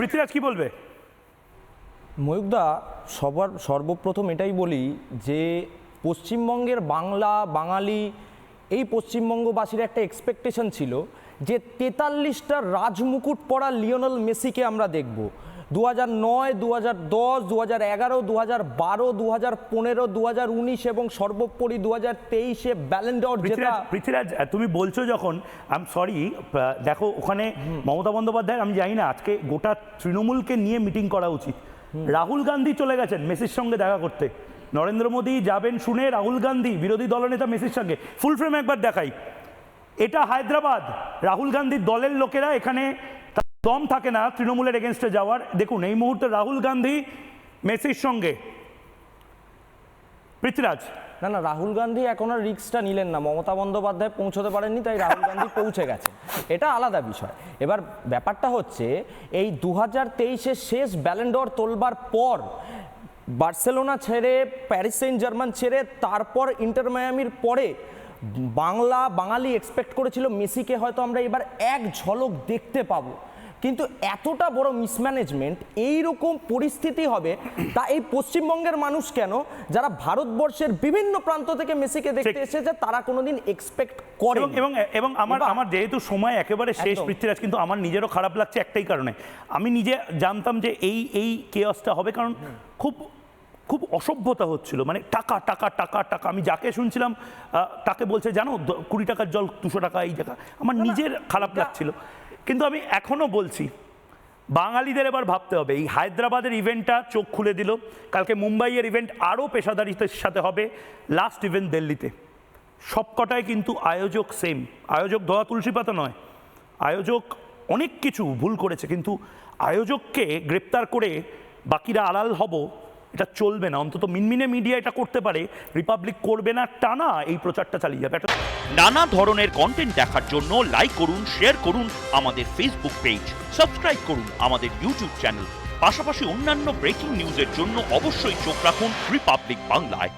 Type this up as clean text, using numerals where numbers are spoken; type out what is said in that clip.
পৃথ্বীরাজ কি বলবে? ময়ূকদা, সর্বপ্রথম এটাই বলি যে পশ্চিমবঙ্গের বাঙালি এই পশ্চিমবঙ্গবাসীর একটা এক্সপেকটেশন ছিল যে 43টা রাজমুকুট পরা লিওনেল মেসিকে আমরা দেখব। 2009, 2010, 2011, 2012, 2015, 2019 এবং সর্বোপরি 2023-এ ব্যালন ড'র জেতা। পৃথ্বীরাজ, তুমি বলছো যখন, আই এম সরি, দেখো ওখানে মমতা বন্দ্যোপাধ্যায়, আমি জানি না, আজকে গোটা তৃণমূলকে নিয়ে মিটিং করা উচিত। রাহুল গান্ধী চলে গেছেন মেসির সঙ্গে দেখা করতে। নরেন্দ্র মোদী যাবেন শুনে রাহুল গান্ধী বিরোধী দলনেতা মেসির সঙ্গে। ফুল ফ্রেম একবার দেখাই। এটা হায়দ্রাবাদ, রাহুল গান্ধীর দলের লোকেরা এখানে দম থাকে না তৃণমূলের এগেনস্টে যাওয়ার। দেখুন এই মুহূর্তে রাহুল গান্ধী মেসির সঙ্গে। পৃথ্বীরাজ, না, রাহুল গান্ধী এখন আর রিস্কটা নিলেন না, মমতা বন্দ্যোপাধ্যায় পৌঁছতে পারেননি, তাই রাহুল গান্ধী পৌঁছে গেছে, এটা আলাদা বিষয়। এবার ব্যাপারটা হচ্ছে এই 2023-এর শেষ ব্যালন ড'র তোলবার পর বার্সেলোনা ছেড়ে, প্যারিস সেন্ট জার্মান ছেড়ে, তারপর ইন্টার মায়ামির পরে বাঙালি এক্সপেক্ট করেছিল মেসিকে হয়তো আমরা এবার এক ঝলক দেখতে পাবো। কিন্তু এতটা বড় মিসম্যানেজমেন্ট, এইরকম পরিস্থিতি হবে তা এই পশ্চিমবঙ্গের মানুষ কেন, যারা ভারতবর্ষের বিভিন্ন প্রান্ত থেকে মেসিকে দেখতে এসেছে, তারা কোনোদিন এক্সপেক্ট করে। এবং আমার যেহেতু সময় একেবারে শেষ পৃথ্বীরাজ, কিন্তু আমার নিজেরও খারাপ লাগছে একটাই কারণে। আমি নিজে জানতাম যে এই কেয়াসটা হবে, কারণ খুব অসভ্যতা হচ্ছিল, মানে টাকা টাকা টাকা টাকা। আমি যাকে শুনছিলাম তাকে বলছে জানো 20 টাকার জল 200 টাকা এই জায়গা। আমার নিজের খারাপ লাগছিল, কিন্তু আমি এখনো বলছি বাঙালিদের এবার ভাবতে হবে। এই হায়দ্রাবাদের ইভেন্টটা চোখ খুলে দিল, কালকে মুম্বাইয়ের ইভেন্ট আরও পেশাদারিত্বের সাথে হবে, লাস্ট ইভেন্ট দিল্লিতে। সবকটাই কিন্তু আয়োজক সেম, আয়োজক ধোয়া তুলসী পাতা নয়। আয়োজক অনেক কিছু ভুল করেছে, কিন্তু আয়োজককে গ্রেপ্তার করে বাকিরা আড়াল হব, এটা চলবে না। অন্তত মিনমিনে মিডিয়া এটা করতে পারে, রিপাবলিক করবে না, টানা এই প্রচারটা চালিয়ে যাবে। নানা ধরনের কন্টেন্ট দেখার জন্য লাইক করুন, শেয়ার করুন আমাদের ফেসবুক পেজ, সাবস্ক্রাইব করুন আমাদের ইউটিউব চ্যানেল। পাশাপাশি অন্যান্য ব্রেকিং নিউজের জন্য অবশ্যই চোখ রাখুন রিপাবলিক বাংলায়।